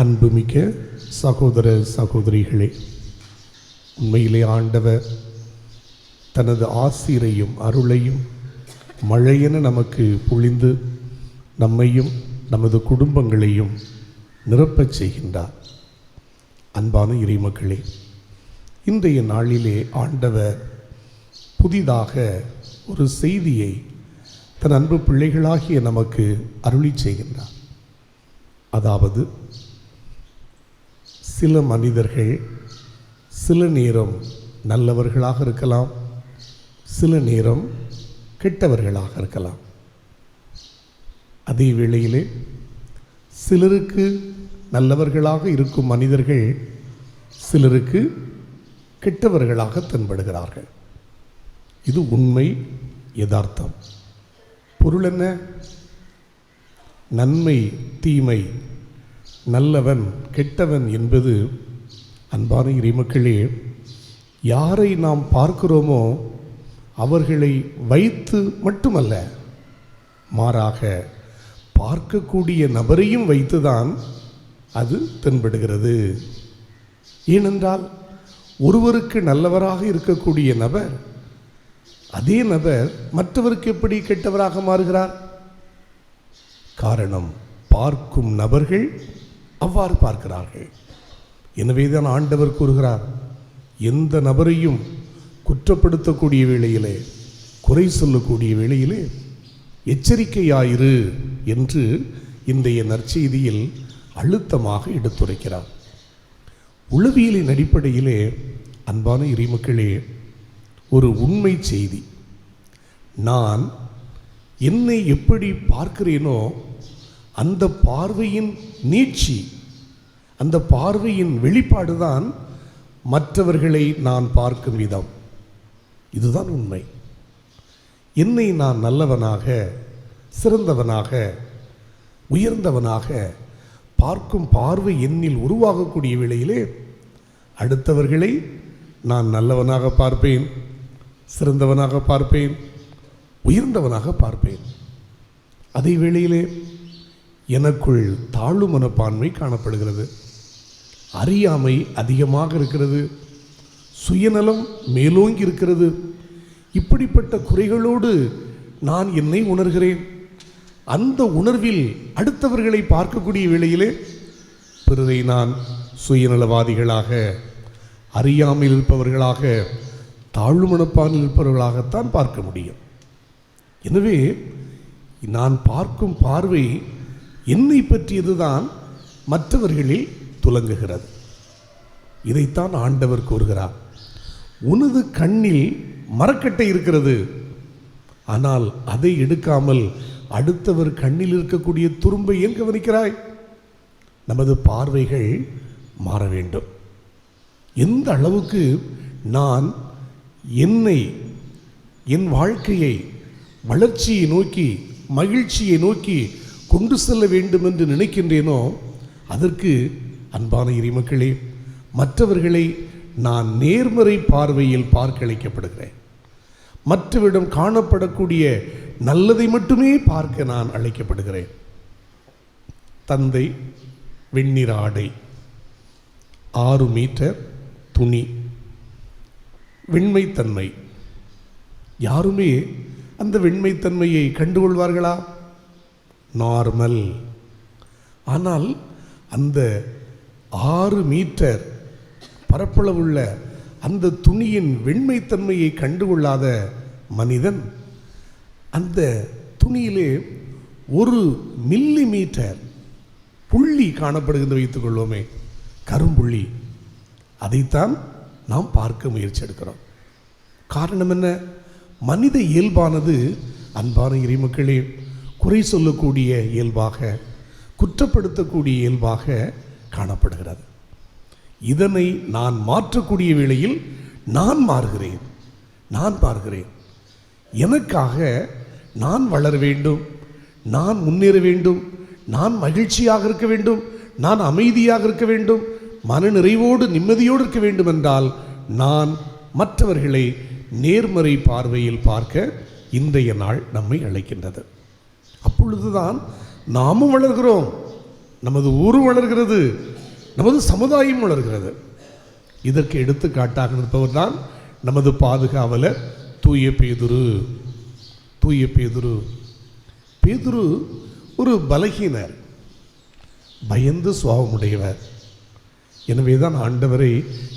அன்புமிக்க சகோதர சகோதரிகளே, உண்மையிலே ஆண்டவர் தனது ஆசீரையும் அருளையும் மழையென நமக்கு பொழிந்து நம்மையும் நமது குடும்பங்களையும் நிரப்பச் செய்கின்றார். அன்பான இறைமக்களே, இன்றைய நாளிலே ஆண்டவர் புதிதாக ஒரு செய்தியை தன் அன்பு பிள்ளைகளாகிய நமக்கு அருளி செய்கின்றார். அதாவது, சில மனிதர்கள் சில நேரம் நல்லவர்களாக இருக்கலாம், சில நேரம் கெட்டவர்களாக இருக்கலாம். அதே வேளையிலே சிலருக்கு நல்லவர்களாக இருக்கும் மனிதர்கள் சிலருக்கு கெட்டவர்களாக தென்படுகிறார்கள். இது உண்மை, யதார்த்தம். பொருள் என்ன? நன்மை தீமை, நல்லவன் கெட்டவன் என்பது அன்பான இறைமக்களே, யாரை நாம் பார்க்கிறோமோ அவர்களை வைத்து மட்டுமல்ல, மாறாக பார்க்கக்கூடிய நபரையும் வைத்துதான் அது தென்படுகிறது. ஏனென்றால் ஒருவருக்கு நல்லவராக இருக்கக்கூடிய நபர், அதே நபர் மற்றவருக்கு எப்படி கெட்டவராக மாறுகிறார்? காரணம், பார்க்கும் நபர்கள் அவ்வாறு பார்க்கிறார்கள். எனவேதான் ஆண்டவர் கூறுகிறார், எந்த நபரையும் குற்றப்படுத்தக்கூடிய வேளையிலே, குறை சொல்லக்கூடிய வேளையிலே எச்சரிக்கையாயிரு என்று இன்றைய நற்செய்தியில் அழுத்தமாக எடுத்துரைக்கிறார். உளவியலின் அடிப்படையிலே அன்பான இறைமக்களே, ஒரு உண்மை செய்தி, நான் என்னை எப்படி பார்க்கிறேனோ அந்த பார்வையின் நீட்சி, அந்த பார்வையின் வெளிப்பாடுதான் மற்றவர்களை நான் பார்க்கும் விதம். இதுதான் உண்மை. என்னை நான் நல்லவனாக, சிறந்தவனாக, உயர்ந்தவனாக பார்க்கும் பார்வை என்னில் உருவாகக்கூடிய வேளையிலே அடுத்தவர்களை நான் நல்லவனாக பார்ப்பேன், சிறந்தவனாக பார்ப்பேன், உயர்ந்தவனாக பார்ப்பேன். அதே வேளையிலே எனக்குள் தாழ்வு மனப்பான்மை காணப்படுகிறது, அறியாமை அதிகமாக இருக்கிறது, சுயநலம் மேலோங்கி இருக்கிறது. இப்படிப்பட்ட குறைகளோடு நான் என்னை உணர்கிறேன். அந்த உணர்வில் அடுத்தவர்களை பார்க்கக்கூடிய வேளையிலே பிறரை நான் சுயநலவாதிகளாக, அறியாமையில் இருப்பவர்களாக, தாழ்வு மனப்பான்மையில் இருப்பவர்களாகத்தான் பார்க்க முடியும். எனவே நான் பார்க்கும் பார்வை என்னை பற்றியதுதான் மற்றவர்களில் துலங்குகிறது. இதைத்தான் ஆண்டவர் கூறுகிறார், உனது கண்ணில் மரக்கட்டை இருக்கிறது, ஆனால் அதை எடுக்காமல் அடுத்தவர் கண்ணில் இருக்கக்கூடிய துரும்பை ஏன் கவனிக்கிறாய்? நமது பார்வைகள் மாற வேண்டும். எந்த அளவுக்கு நான் என்னை, என் வாழ்க்கையை வளர்ச்சியை நோக்கி, மகிழ்ச்சியை நோக்கி கொண்டு செல்ல வேண்டும் என்று நினைக்கின்றேனோ, அதற்கு அன்பான இறைமக்களே, மற்றவர்களை நான் நேர்மறை பார்வையில் பார்க்க அழைக்கப்படுகிறேன். மற்றவரிடம் காணப்படக்கூடிய நல்லதை மட்டுமே பார்க்க நான் அழைக்கப்படுகிறேன். தந்தை வெண்ணிற ஆடை, 6 மீட்டர் துணி, வெண்மைத்தன்மை. யாருமே அந்த வெண்மைத்தன்மையை கண்டுகொள்வார்களா? நார்மல். ஆனால் அந்த 6 மீட்டர் பரப்பளவுள்ள அந்த துணியின் வெண்மைத்தன்மையை கண்டுகொள்ளாத மனிதன் அந்த துணியிலே 1 மில்லி மீட்டர் புள்ளி காணப்படுகின்ற வைத்துக் கொள்வோமே, கரும்புள்ளி, அதைத்தான் நாம் பார்க்க முயற்சி எடுக்கிறோம். காரணம் என்ன? மனித இயல்பானது அன்பான இறைமக்களே, குறை சொல்லக்கூடிய இயல்பாக, குற்றப்படுத்தக்கூடிய இயல்பாக காணப்படுகிறது. இதனை நான் மாற்றக்கூடிய வேளையில் நான் மாறுகிறேன், நான் பார்க்கிறேன். எனக்காக நான் வளர வேண்டும், நான் முன்னேற வேண்டும், நான் மகிழ்ச்சியாக இருக்க வேண்டும், நான் அமைதியாக இருக்க வேண்டும், மன நிறைவோடு நிம்மதியோடு இருக்க வேண்டும் என்றால் நான் மற்றவர்களை நேர்மறை பார்வையில் பார்க்க இன்றைய நாள் நம்மை அழைக்கின்றது. அப்பொழுதுதான் நாமும் வளர்கிறோம், நமது ஊரும் வளர்கிறது, நமது சமுதாயம் வளர்கிறது. இதற்கு எடுத்துக்காட்டாக இருப்பவர் தான் நமது பாதுகாவலர் தூய பேதுரு. தூய பேதுரு பேதுரு ஒரு பலகீனர், பயந்து சுபாவமுடையவர். எனவே தான் ஆண்டவரை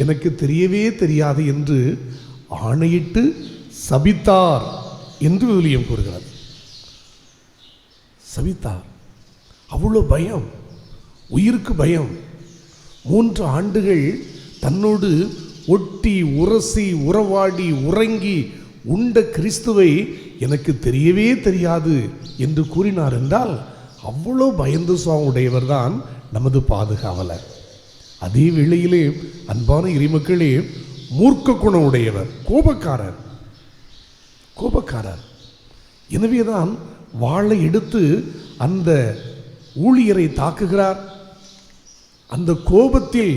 எனக்கு தெரியவே தெரியாது என்று ஆணையிட்டு சபித்தார் என்று விவிலியம் கூறுகிறது. சபித்தார். அவ்வளோ பயம், உயிருக்கு பயம். 3 ஆண்டுகள் தன்னோடு ஒட்டி உரசி உறவாடி உறங்கி உண்ட கிறிஸ்துவை எனக்கு தெரியவே தெரியாது என்று கூறினார் என்றால் அவ்வளோ பயந்து சுபாவம் உடையவர் தான் நமது பாதுகாவலர். அதே வேளையிலே அன்பான இறைமக்களே, மூர்க்க குணம் உடையவர், கோபக்காரர். எனவேதான் வாளை எடுத்து அந்த ஊழியரை தாக்குகிறார். அந்த கோபத்தில்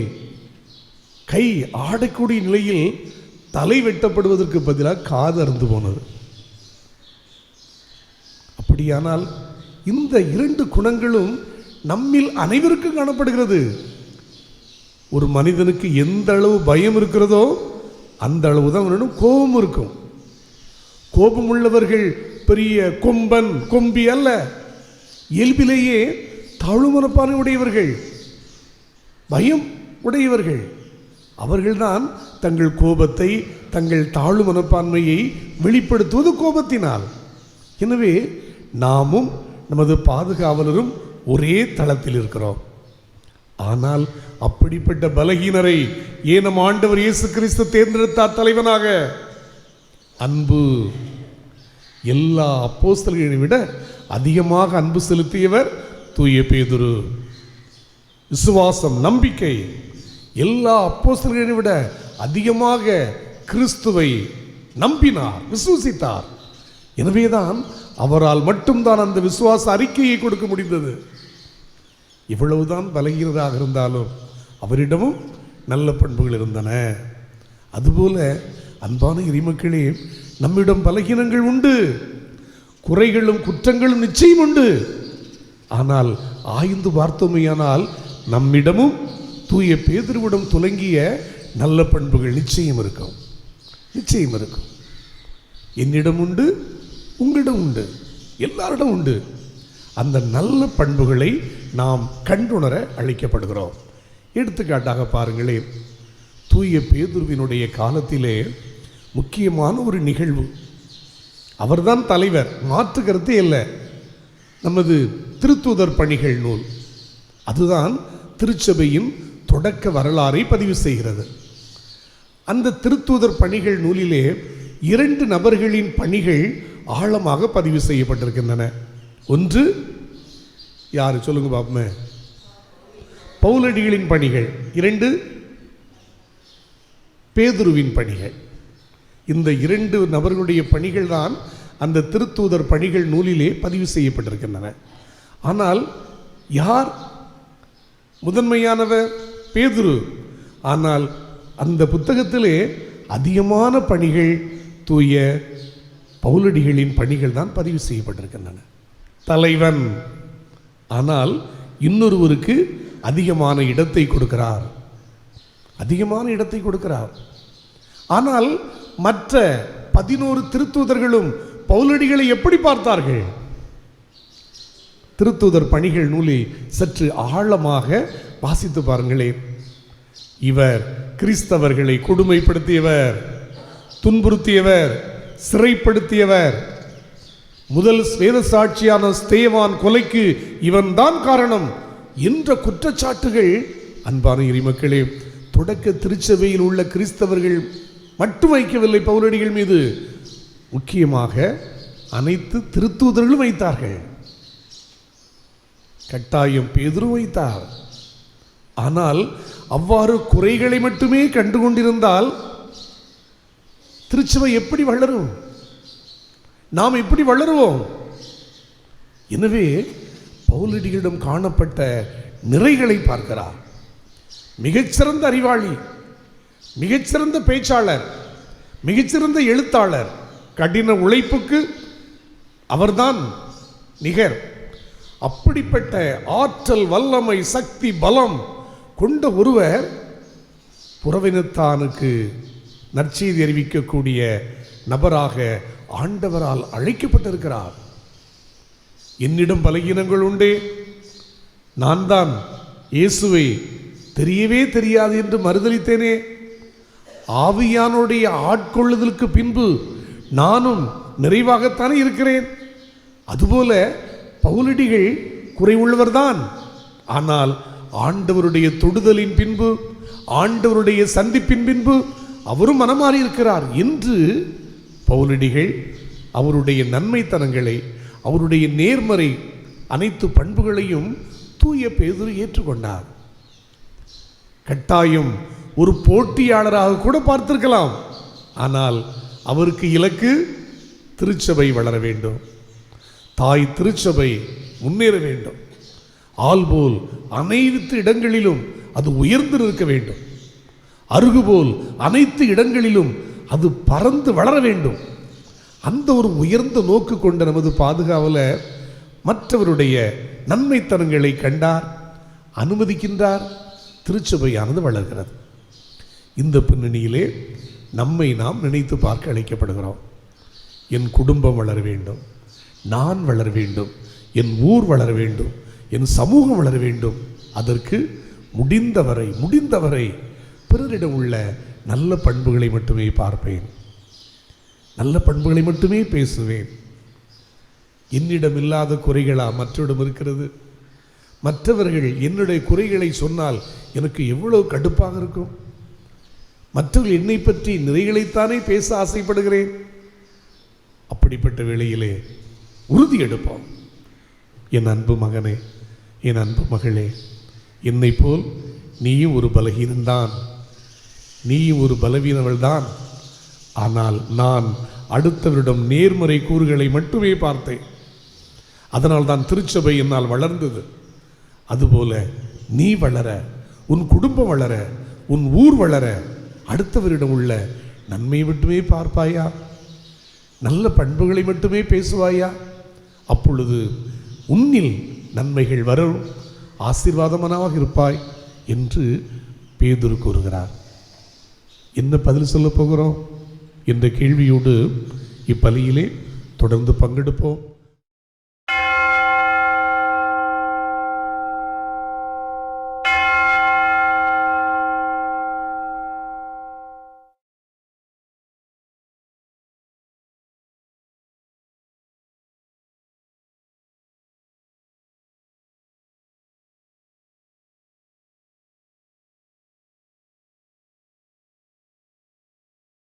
கை ஆடக்கூடிய நிலையில் தலை வெட்டப்படுவதற்கு பதிலாக காது அறுந்து போனது. அப்படியானால் இந்த 2 குணங்களும் நம்மில் அனைவருக்கும் காணப்படுகிறது. ஒரு மனிதனுக்கு எந்த அளவு பயம் இருக்கிறதோ அந்த அளவு தான் அவனிடம் கோபம் இருக்கும். கோபம் உள்ளவர்கள் பெரிய கொம்பன் கொம்பி அல்ல, இயல்பிலேயே தாழ்வு மனப்பான்மை உடையவர்கள், பயம் உடையவர்கள். அவர்கள்தான் தங்கள் கோபத்தை, தங்கள் தாழ்வு மனப்பான்மையை வெளிப்படுத்துவது கோபத்தினால். எனவே நாமும் நமது பாதுகாவலரும் ஒரே தளத்தில் இருக்கிறோம். ஆனால் அப்படிப்பட்ட பலகீனரை ஏன் நம் ஆண்டவர் இயேசு கிறிஸ்து தேர்ந்தெடுத்தார் தலைவனாக? அன்பு. எல்லா அப்போஸ்தலர்களை விட அதிகமாக அன்பு செலுத்தியவர் தூய பேதுரு. விசுவாசம், நம்பிக்கை. எல்லா அப்போஸ்தலர்களை விட அதிகமாக கிறிஸ்துவை நம்பினார், விசுவசித்தார். எனவேதான் அவரால் மட்டும்தான் அந்த விசுவாச அறிக்கையை கொடுக்க முடிந்தது. இவ்வளவுதான் பலகீனராக இருந்தாலும் அவரிடமும் நல்ல பண்புகள் இருந்தன. அதுபோல அன்பான இறைமக்களே, நம்மிடம் பலகீனங்கள் உண்டு, குறைகளும் குற்றங்களும் நிச்சயம் உண்டு. ஆனால் ஆய்ந்து பார்த்தோமையானால் நம்மிடமும் தூய பேதுருவிடம் துலங்கிய நல்ல பண்புகள் நிச்சயம் இருக்கும். என்னிடம் உண்டு, உங்களிடம் உண்டு, எல்லாரிடம் உண்டு. அந்த நல்ல பண்புகளை நாம் கண்டுணர அழைக்கப்படுகிறோம். எடுத்துக்காட்டாக பாருங்களேன், தூய பேதுருவினுடைய காலத்திலே முக்கியமான ஒரு நிகழ்வு. அவர்தான் தலைவர், மாற்று கருத்தே இல்லை. நமது திருத்தூதர் பணிகள் நூல், அதுதான் திருச்சபையின் தொடக்க வரலாறை பதிவு செய்கிறது. அந்த திருத்தூதர் பணிகள் நூலிலே 2 நபர்களின் பணிகள் ஆழமாக பதிவு செய்யப்பட்டிருக்கின்றன. ஒன்று யாரு சொல்லுங்க பாப்போமே, பவுலடிகளின் பணிகள். 2 பேதுருவின் பணிகள். இந்த 2 நபர்களுடைய பணிகள் தான் அந்த திருத்தூதர் பணிகள் நூலிலே பதிவு செய்யப்பட்டிருக்கின்றன. ஆனால் யார் முதன்மையானவர்? பேதுரு. ஆனால் அந்த புத்தகத்திலே அதிகமான பணிகள் தூய பவுலடிகளின் பணிகள் தான் பதிவு செய்யப்பட்டிருக்கின்றன. தலைவன். ஆனால் இன்னொருவருக்கு அதிகமான இடத்தை கொடுக்கிறார். ஆனால் மற்ற 11 திருத்தூதர்களும் பவுலடிகளை எப்படி பார்த்தார்கள்? திருத்தூதர் பணிகள் நூலை சற்று ஆழமாக வாசித்து பாருங்களேன். இவர் கிறிஸ்தவர்களை கொடுமைப்படுத்தியவர், துன்புறுத்தியவர், சிறைப்படுத்தியவர். முதல் வேத சாட்சியான ஸ்தேவான் கொலைக்கு இவன் தான் காரணம் என்ற குற்றச்சாட்டுகள், அன்பான இறைமக்களே, தொடக்க திருச்சபையில் உள்ள கிறிஸ்தவர்கள் மட்டும் வைக்கவில்லை பவுலடிகள் மீது, முக்கியமாக அனைத்து திருத்தூதர்களும் வைத்தார்கள். கட்டாயம் பேதுரு வைத்தார். ஆனால் அவ்வாறு குறைகளை மட்டுமே கண்டுகொண்டிருந்தால் திருச்சபை எப்படி வளரும்? நாம் எப்படி வளருவோம்? எனவே பவுலடிகளிடம் காணப்பட்ட நிறைகளை பார்க்கிறார். மிகச்சிறந்த அறிவாளி, மிகச்சிறந்த பேச்சாளர், மிகச்சிறந்த எழுத்தாளர், கடின உழைப்புக்கு அவர்தான் நிகர். அப்படிப்பட்ட ஆற்றல், வல்லமை, சக்தி, பலம் கொண்ட ஒருவர் புறவினத்தானுக்கு நற்செய்தி அறிவிக்கக்கூடிய நபராக ஆண்டவரால் அழைக்கப்பட்டிருக்கிறார். என்னிடம் பலகீனங்கள் உண்டே, நான் தான் இயேசுவை தெரியவே தெரியாது என்று மறுதலித்தேனே, ஆவியானுடைய ஆட்கொள்ளுதலுக்கு பின்பு நானும் நிறைவாகத்தானே இருக்கிறேன். அதுபோல பவுலடிகள் குறைவுள்ளவர்தான், ஆனால் ஆண்டவருடைய தொடுதலின் பின்பு, ஆண்டவருடைய சந்திப்பின் பின்பு அவரும் மனமாறி இருக்கிறார் என்று பவுலடிகள் அவருடைய நன்மைத்தனங்களை, அவருடைய நேர்மறை அனைத்து பண்புகளையும் தூய பேதுரு ஏற்றுக்கொண்டார். கட்டாயம் ஒரு போட்டியாளராக கூட பார்த்திருக்கலாம், ஆனால் அவருக்கு இலக்கு திருச்சபை வளர வேண்டும், தாய் திருச்சபை முன்னேற வேண்டும், ஆள்போல் அனைத்து இடங்களிலும் அது உயர்ந்து நிற்க வேண்டும், அருகுபோல் அனைத்து இடங்களிலும் அது பறந்து வளர வேண்டும். அந்த ஒரு உயர்ந்த நோக்கு கொண்ட நமது பாதுகாவலர் மற்றவருடைய நன்மைத்தனங்களை கண்டார், அனுமதிக்கின்றார், திருச்சபையானது வளர்கிறது. இந்த பின்னணியிலே நம்மை நாம் நினைத்து பார்க்க அழைக்கப்படுகிறோம். என் குடும்பம் வளர வேண்டும், நான் வளர வேண்டும், என் ஊர் வளர வேண்டும், என் சமூகம் வளர வேண்டும். அதற்கு முடிந்தவரை பிறரிடம் உள்ள நல்ல பண்புகளை மட்டுமே பார்ப்பேன், நல்ல பண்புகளை மட்டுமே பேசுவேன். என்னிடம் இல்லாத குறைகளா மற்றவரிடம் இருக்கிறது? மற்றவர்கள் என்னுடைய குறைகளை சொன்னால் எனக்கு எவ்வளவு கடுப்பாக இருக்கும். மற்றவர்கள் என்னை பற்றி நிறைகளைத்தானே பேச ஆசைப்படுகிறேன். அப்படிப்பட்ட வேளையிலே உறுதி எடுப்போம். என் அன்பு மகனே, என் அன்பு மகளே, என்னை போல் நீயும் ஒரு பலகீனன்தான், நீயும் ஒரு பலவீனவள்தான். ஆனால் நான் அடுத்தவரிடம் நேர்மறை கூறுகளை மட்டுமே பார்த்தேன். அதனால் தான் திருச்சபை என்னால் வளர்ந்தது. அதுபோல நீ வளர, உன் குடும்பம் வளர, உன் ஊர் வளர, அடுத்தவரிடம் உள்ள நன்மை மட்டுமே பார்ப்பாயா, நல்ல பண்புகளை மட்டுமே பேசுவாயா? அப்பொழுது உன்னில் நன்மைகள் வரும், ஆசீர்வாதமானவாக இருப்பாய் என்று பேதுரு கூறுகிறார். என்ன பதில் சொல்ல போகிறோம் என்ற கேள்வியோடு இப்பலியிலே தொடர்ந்து பங்கெடுப்போம்.